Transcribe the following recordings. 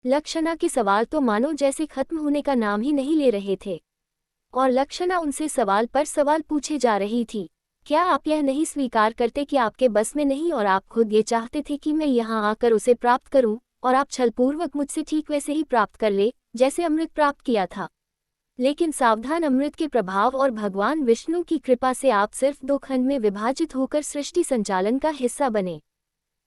लक्षणा के सवाल तो मानो जैसे खत्म होने का नाम ही नहीं ले रहे थे, और लक्षणा उनसे सवाल पर सवाल पूछे जा रही थी। क्या आप यह नहीं स्वीकार करते कि आपके बस में नहीं और आप खुद ये चाहते थे कि मैं यहाँ आकर उसे प्राप्त करूं, और आप छलपूर्वक मुझसे ठीक वैसे ही प्राप्त कर ले जैसे अमृत प्राप्त किया था। लेकिन सावधान, अमृत के प्रभाव और भगवान विष्णु की कृपा से आप सिर्फ 2 खंड में विभाजित होकर सृष्टि संचालन का हिस्सा बने।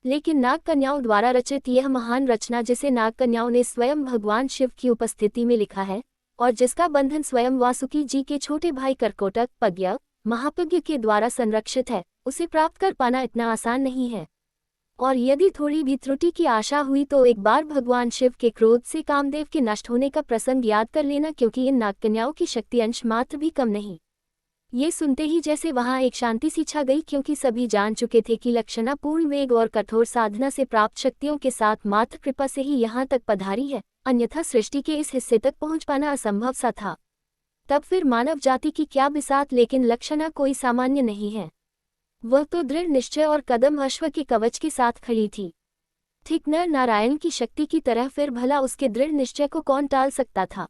लेकिन नाग कन्याओं द्वारा रचित यह महान रचना, जिसे नाग कन्याओं ने स्वयं भगवान शिव की उपस्थिति में लिखा है और जिसका बंधन स्वयं वासुकी जी के छोटे भाई कर्कोटक पज्ञ महापज्ञ के द्वारा संरक्षित है, उसे प्राप्त कर पाना इतना आसान नहीं है। और यदि थोड़ी भी त्रुटि की आशा हुई तो एक बार भगवान शिव के क्रोध से कामदेव के नष्ट होने का प्रसंग याद कर लेना, क्योंकि इन नागकन्याओं की शक्ति अंश मात्र भी कम नहीं। ये सुनते ही जैसे वहां एक शांति सी छा गई, क्योंकि सभी जान चुके थे कि लक्षणा पूर्ण वेग और कठोर साधना से प्राप्त शक्तियों के साथ मात्र कृपा से ही यहाँ तक पधारी है, अन्यथा सृष्टि के इस हिस्से तक पहुँच पाना असंभव सा था। तब फिर मानव जाति की क्या बिसात, लेकिन लक्षणा कोई सामान्य नहीं है। वह तो दृढ़ निश्चय और कदम अश्व के कवच के साथ खड़ी थी। ठीक नर नारायण की शक्ति की तरह, फिर भला उसके दृढ़ निश्चय को कौन टाल सकता था।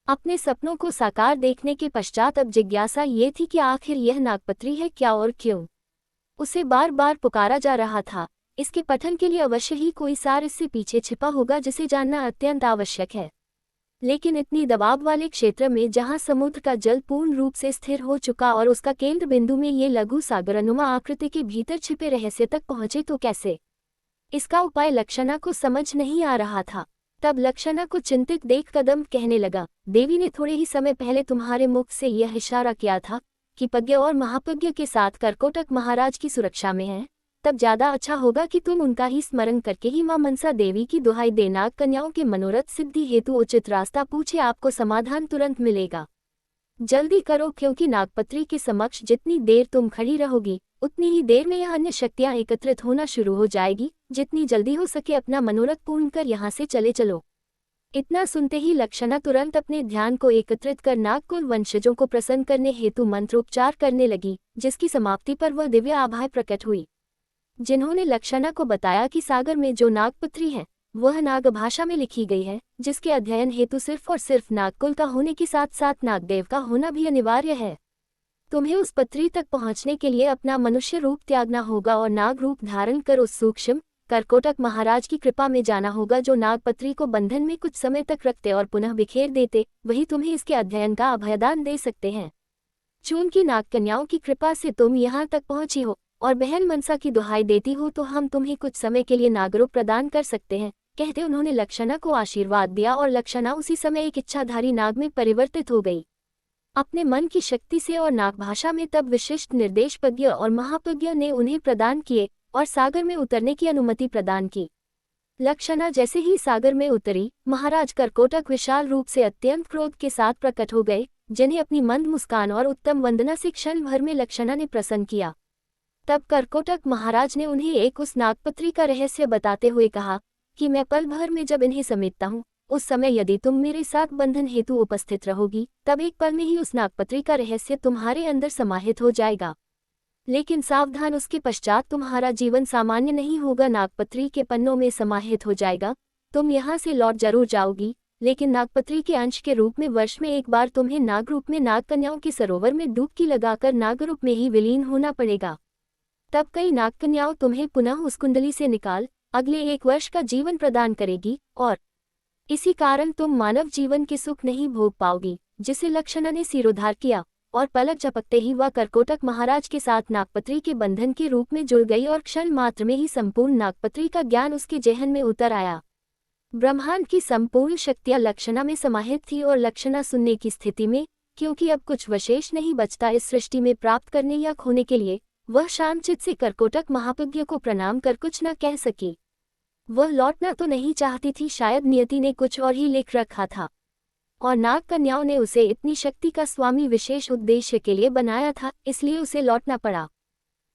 अपने सपनों को साकार देखने के पश्चात अब जिज्ञासा ये थी कि आखिर यह नागपत्री है क्या और क्यों। उसे बार बार पुकारा जा रहा था। इसके पठन के लिए अवश्य ही कोई सार इससे पीछे छिपा होगा, जिसे जानना अत्यंत आवश्यक है। लेकिन इतनी दबाव वाले क्षेत्र में, जहां समुद्र का जल पूर्ण रूप से स्थिर हो चुका और उसका केंद्र बिंदु में ये लघु सागरनुमा आकृति के भीतर छिपे रहस्य तक पहुंचे, तो कैसे? इसका उपाय लक्षणा को समझ नहीं आ रहा था। तब लक्षणा को चिंतित देख कदम कहने लगा, देवी ने थोड़े ही समय पहले तुम्हारे मुख से यह इशारा किया था कि पज्ञ और महापज्ञ के साथ कर्कोटक महाराज की सुरक्षा में है। तब ज्यादा अच्छा होगा कि तुम उनका ही स्मरण करके ही मां मनसा देवी की दुहाई दे नाग कन्याओं के मनोरथ सिद्धि हेतु उचित रास्ता पूछे, आपको समाधान तुरंत मिलेगा। जल्दी करो, क्योंकि नागपत्री के समक्ष जितनी देर तुम खड़ी रहोगी, उतनी ही देर में यह अन्य शक्तियां एकत्रित होना शुरू हो जाएगी। जितनी जल्दी हो सके अपना मनोरथ पूर्ण कर यहाँ से चले चलो। इतना सुनते ही लक्षणा तुरंत अपने ध्यान को एकत्रित कर नागकुल वंशजों को प्रसन्न करने हेतु मंत्रोपचार करने लगी, जिसकी समाप्ति पर वह दिव्य आभाएं प्रकट हुई, जिन्होंने लक्षणा को बताया कि सागर में जो नागपत्री है वह नाग भाषा में लिखी गई है, जिसके अध्ययन हेतु सिर्फ और सिर्फ नागकुल का होने के साथ साथ नागदेव का होना भी अनिवार्य है। तुम्हें उस पत्री तक पहुंचने के लिए अपना मनुष्य रूप त्यागना होगा और नाग रूप धारण कर उस सूक्ष्म कर्कोटक महाराज की कृपा में जाना होगा, जो नागपत्री को बंधन में कुछ समय तक रखते और पुनः बिखेर देते। वही तुम्हें इसके अध्ययन का अभयदान दे सकते हैं। चूंकि नागकन्याओं की कृपा से तुम यहाँ तक पहुंची हो और बहन मनसा की दुहाई देती हो, तो हम तुम्हें कुछ समय के लिए नागरूप प्रदान कर सकते हैं। कहते उन्होंने लक्षणा को आशीर्वाद दिया और लक्षणा उसी समय एक इच्छाधारी नाग में परिवर्तित हो गई, अपने मन की शक्ति से। और नाग भाषा में तब विशिष्ट निर्देश पज्ञ और महापज्ञ ने उन्हें प्रदान किए और सागर में उतरने की अनुमति प्रदान की। लक्षणा जैसे ही सागर में उतरी, महाराज कर्कोटक विशाल रूप से अत्यंत क्रोध के साथ प्रकट हो गए, जिन्हें अपनी मंद मुस्कान और उत्तम वंदना से क्षण भर में लक्षणा ने प्रसन्न किया। तब कर्कोटक महाराज ने उन्हें एक उस नागपत्री का रहस्य बताते हुए कहा कि मैं पल भर में जब इन्हें समेटता हूँ, उस समय यदि तुम मेरे साथ बंधन हेतु उपस्थित रहोगी, तब एक पल में ही उस नागपत्री का रहस्य तुम्हारे अंदर समाहित हो जाएगा। लेकिन सावधान, उसके पश्चात तुम्हारा जीवन सामान्य नहीं होगा, नागपत्री के पन्नों में समाहित हो जाएगा। तुम यहाँ से लौट जरूर जाओगी, लेकिन नागपत्री के अंश के रूप में वर्ष में एक बार तुम्हें नागरूप में नागकन्याओं के सरोवर में डुबकी लगाकर नागरूप में ही विलीन होना पड़ेगा। तब कई नागकन्याओं तुम्हें पुनः उस कुंडली से निकाल अगले 1 वर्ष का जीवन प्रदान करेगी, और इसी कारण तुम मानव जीवन के सुख नहीं भोग पाओगी, जिसे लक्षणा ने सिरोधार किया। और पलक झपकते ही वह कर्कोटक महाराज के साथ नागपत्री के बंधन के रूप में जुड़ गई और क्षण मात्र में ही संपूर्ण नागपत्री का ज्ञान उसके जेहन में उतर आया। ब्रह्मांड की संपूर्ण शक्तियां लक्षणा में समाहित थी और लक्षणा सुनने की स्थिति में, क्योंकि अब कुछ विशेष नहीं बचता इस सृष्टि में प्राप्त करने या खोने के लिए। वह शांतचित्त से कर्कोटक महापज्ञ को प्रणाम कर कुछ न कह सकी। वह लौटना तो नहीं चाहती थी, शायद नियति ने कुछ और ही लिख रखा था और नाग कन्याओं ने उसे इतनी शक्ति का स्वामी विशेष उद्देश्य के लिए बनाया था, इसलिए उसे लौटना पड़ा।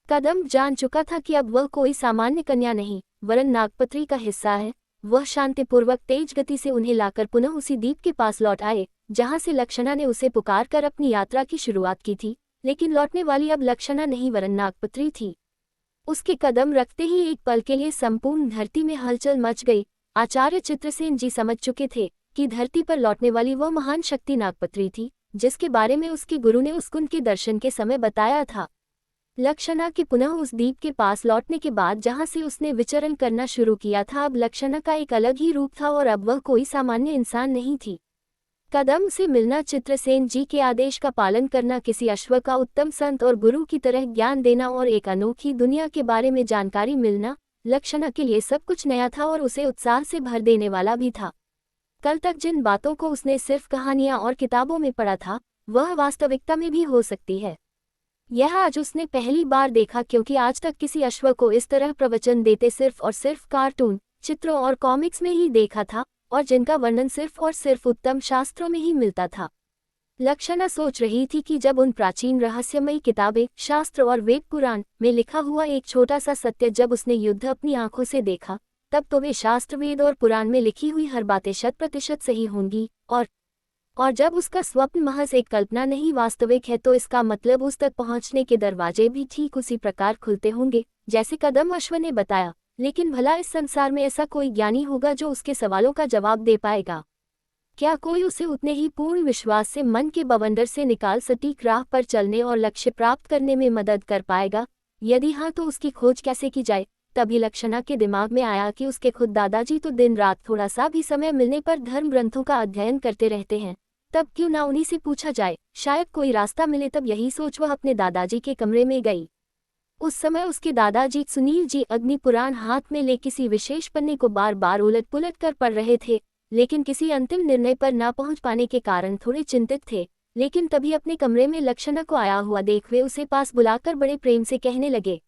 कदम जान चुका था कि अब वह कोई सामान्य कन्या नहीं, वरन नागपत्री का हिस्सा है। वह शांतिपूर्वक तेज गति से उन्हें लाकर पुनः उसी द्वीप के पास लौट आए, जहां से लक्षणा ने उसे पुकार कर अपनी यात्रा की शुरुआत की थी। लेकिन लौटने वाली अब लक्षणा नहीं, वरन नागपत्री थी। उसके कदम रखते ही एक पल के लिए संपूर्ण धरती में हलचल मच गई। आचार्य चित्रसेन जी समझ चुके थे कि धरती पर लौटने वाली वह महान शक्ति नागपत्री थी, जिसके बारे में उसके गुरु ने उस कुंड के दर्शन के समय बताया था। लक्षणा के पुनः उस द्वीप के पास लौटने के बाद जहां से उसने विचरण करना शुरू किया था, अब लक्षणा का एक अलग ही रूप था और अब वह कोई सामान्य इंसान नहीं थी। कदम से मिलना, चित्रसेन जी के आदेश का पालन करना, किसी अश्व का उत्तम संत और गुरु की तरह ज्ञान देना और एक अनोखी दुनिया के बारे में जानकारी मिलना, लक्षणा के लिए सब कुछ नया था और उसे उत्साह से भर देने वाला भी था। कल तक जिन बातों को उसने सिर्फ कहानियां और किताबों में पढ़ा था, वह वास्तविकता में भी हो सकती है। यह आज उसने पहली बार देखा, क्योंकि आज तक किसी अश्व को इस तरह प्रवचन देते सिर्फ और सिर्फ कार्टून, चित्रों और कॉमिक्स में ही देखा था, और जिनका वर्णन सिर्फ और सिर्फ उत्तम शास्त्रों में ही मिलता था। लक्षणा सोच रही थी कि जब उन प्राचीन रहस्यमयी किताबें, शास्त्र और वेद पुराण में लिखा हुआ एक छोटा सा सत्य जब उसने युद्ध अपनी आंखों से देखा, तब तो वे शास्त्र, वेद और पुराण में लिखी हुई हर बातें 100% सही होंगी, और जब उसका स्वप्न महज एक कल्पना नहीं वास्तविक है, तो इसका मतलब उस तक पहुंचने के दरवाजे भी ठीक उसी प्रकार खुलते होंगे जैसे कदम अश्व ने बताया। लेकिन भला इस संसार में ऐसा कोई ज्ञानी होगा जो उसके सवालों का जवाब दे पाएगा? क्या कोई उसे उतने ही पूर्ण विश्वास से मन के बवंडर से निकाल सटीक राह पर चलने और लक्ष्य प्राप्त करने में मदद कर पाएगा? यदि हाँ, तो उसकी खोज कैसे की जाए? तभी लक्षणा के दिमाग में आया कि उसके खुद दादाजी तो दिन रात थोड़ा सा भी समय मिलने पर धर्म ग्रंथों का अध्ययन करते रहते हैं, तब क्यों ना उन्हीं से पूछा जाए, शायद कोई रास्ता मिले। तब यही सोच वह अपने दादाजी के कमरे में गई। उस समय उसके दादाजी सुनील जी अग्नि पुराण हाथ में ले किसी विशेष पन्ने को बार बार उलट पुलट कर पढ़ रहे थे, लेकिन किसी अंतिम निर्णय पर ना पहुंच पाने के कारण थोड़े चिंतित थे। लेकिन तभी अपने कमरे में लक्षणा को आया हुआ देख वे उसे पास बुलाकर बड़े प्रेम से कहने लगे,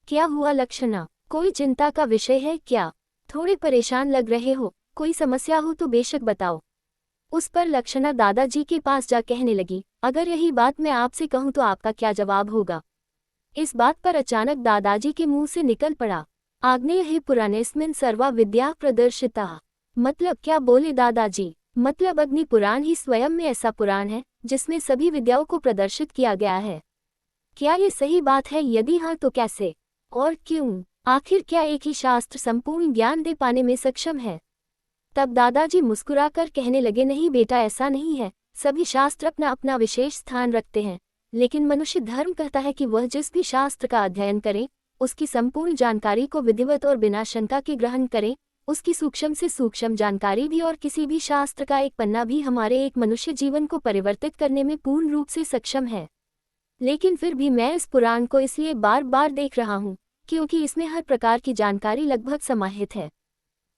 क्या हुआ लक्षणा? कोई चिंता का विषय है क्या? थोड़े परेशान लग रहे हो, कोई समस्या हो तो बेशक बताओ। उस पर लक्षणा दादाजी के पास जा कहने लगी, अगर यही बात मैं आपसे कहूं तो आपका क्या जवाब होगा? इस बात पर अचानक दादाजी के मुंह से निकल पड़ा, आग्नेय हे पुराणेस्मिन् सर्वा विद्या प्रदर्शिता। मतलब क्या बोले दादाजी? मतलब अग्नि पुराण ही स्वयं में ऐसा पुराण है जिसमें सभी विद्याओं को प्रदर्शित किया गया है? क्या ये सही बात है? यदि हाँ तो कैसे और क्यों? आखिर क्या एक ही शास्त्र संपूर्ण ज्ञान दे पाने में सक्षम है? तब दादाजी मुस्कुराकर कहने लगे, नहीं बेटा, ऐसा नहीं है। सभी शास्त्र अपना अपना विशेष स्थान रखते हैं, लेकिन मनुष्य धर्म कहता है कि वह जिस भी शास्त्र का अध्ययन करे, उसकी संपूर्ण जानकारी को विधिवत और बिना शंका के ग्रहण करे। उसकी सूक्ष्म से सूक्ष्म जानकारी भी और किसी भी शास्त्र का एक पन्ना भी हमारे एक मनुष्य जीवन को परिवर्तित करने में पूर्ण रूप से सक्षम है। लेकिन फिर भी मैं इस पुराण को इसलिए बार बार देख रहा हूँ क्योंकि इसमें हर प्रकार की जानकारी लगभग समाहित है।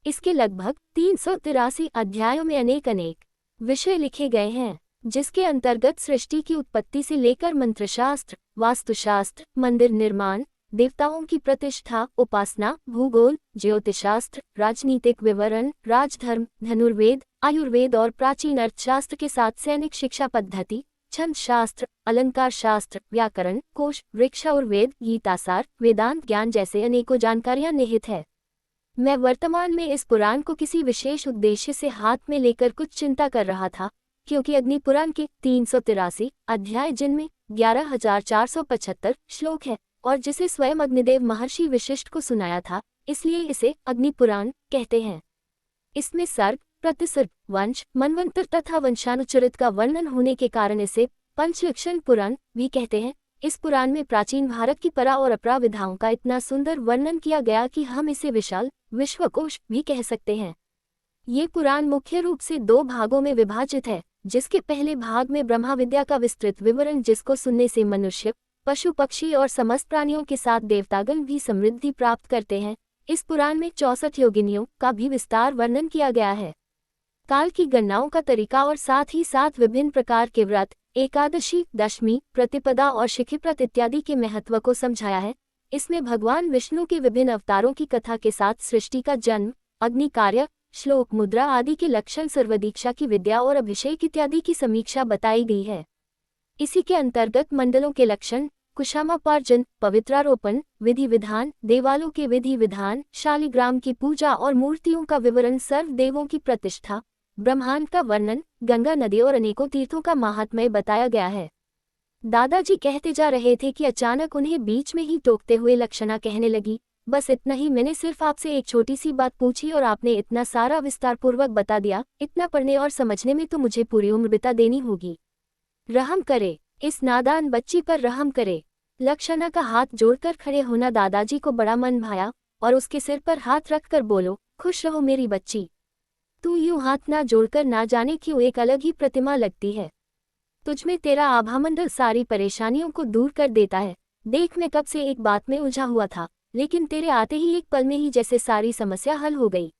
इसके लगभग 383 अध्यायों में अनेक विषय लिखे गए हैं, जिसके अंतर्गत सृष्टि की उत्पत्ति से लेकर मंत्रशास्त्र, वास्तुशास्त्र, मंदिर निर्माण, देवताओं की प्रतिष्ठा, उपासना, भूगोल, ज्योतिषशास्त्र, राजनीतिक विवरण, राजधर्म, धनुर्वेद, आयुर्वेद और प्राचीन अर्थशास्त्र के साथ सैनिक शिक्षा पद्धति, छंद शास्त्र, अलंकार शास्त्र, व्याकरण, कोश, वृक्ष और वेद, गीतासार, वेदांत ज्ञान जैसे अनेकों जानकारियां निहित है। मैं वर्तमान में इस पुराण को किसी विशेष उद्देश्य से हाथ में लेकर कुछ चिंता कर रहा था, क्योंकि अग्नि पुराण के 383 अध्याय, जिनमें 11,475 श्लोक है, और जिसे स्वयं अग्निदेव महर्षि विशिष्ट को सुनाया था, इसलिए इसे अग्नि पुराण कहते हैं। इसमें सर्ग, प्रतिसर्ग, वंश, मनवंतर तथा वंशानुचरित का वर्णन होने के कारण इसे पंचलक्षण पुराण भी कहते हैं। इस पुराण में प्राचीन भारत की परा और अपरा विधाओं का इतना सुंदर वर्णन किया गया कि हम इसे विशाल विश्वकोश भी कह सकते हैं। ये पुराण मुख्य रूप से 2 भागों में विभाजित है, जिसके पहले भाग में ब्रह्मा विद्या का विस्तृत विवरण, जिसको सुनने से मनुष्य, पशु पक्षी और समस्त प्राणियों के साथ देवतागण भी समृद्धि प्राप्त करते हैं। इस पुराण में 64 योगिनियों का भी विस्तार वर्णन किया गया है। काल की गणनाओं का तरीका और साथ ही साथ विभिन्न प्रकार के व्रत, एकादशी, दशमी, प्रतिपदा और शिखिप्रत इत्यादि के महत्व को समझाया है। इसमें भगवान विष्णु के विभिन्न अवतारों की कथा के साथ सृष्टि का जन्म, अग्नि कार्य, श्लोक मुद्रा आदि के लक्षण, सर्वदीक्षा की विद्या और अभिषेक इत्यादि की समीक्षा बताई गई है। इसी के अंतर्गत मंडलों के लक्षण, कुशामापार्जन, पवित्रारोपण, विधि विधान, देवालों के विधि विधान, शालिग्राम की पूजा और मूर्तियों का विवरण, सर्व देवों की प्रतिष्ठा, ब्रह्मांड का वर्णन, गंगा नदी और अनेकों तीर्थों का महात्म्य बताया गया है। दादाजी कहते जा रहे थे कि अचानक उन्हें बीच में ही टोकते हुए लक्षणा कहने लगी, बस इतना ही, मैंने सिर्फ आपसे एक छोटी सी बात पूछी और आपने इतना सारा विस्तारपूर्वक बता दिया। इतना पढ़ने और समझने में तो मुझे पूरी उम्र बिता देनी होगी। रहम करे, इस नादान बच्ची पर रहम करे। लक्षणा का हाथ जोड़कर खड़े होना दादाजी को बड़ा मन भाया और उसके सिर पर हाथ रखकर बोलो, खुश रहो मेरी बच्ची। तू यूं हाथ ना जोड़कर ना जाने क्यों एक अलग ही प्रतिमा लगती है। तुझमें तेरा आभामंडल सारी परेशानियों को दूर कर देता है। देख, मैं कब से एक बात में उलझा हुआ था, लेकिन तेरे आते ही एक पल में ही जैसे सारी समस्या हल हो गई।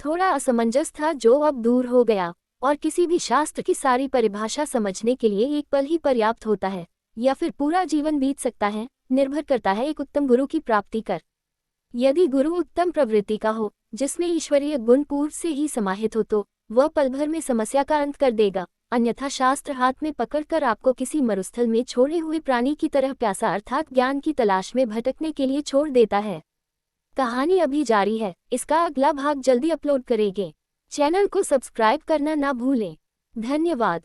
थोड़ा असमंजस था जो अब दूर हो गया। और किसी भी शास्त्र की सारी परिभाषा समझने के लिए एक पल ही पर्याप्त होता है, या फिर पूरा जीवन बीत सकता है, निर्भर करता है एक उत्तम गुरु की प्राप्ति कर। यदि गुरु उत्तम प्रवृत्ति का हो, जिसमें ईश्वरीय गुण पूर्व से ही समाहित हो, तो वह पल भर में समस्या का अंत कर देगा। अन्यथा शास्त्र हाथ में पकड़कर आपको किसी मरुस्थल में छोड़े हुए प्राणी की तरह प्यासा अर्थात ज्ञान की तलाश में भटकने के लिए छोड़ देता है। कहानी अभी जारी है, इसका अगला भाग जल्दी अपलोड करेंगे। चैनल को सब्सक्राइब करना ना भूलें। धन्यवाद।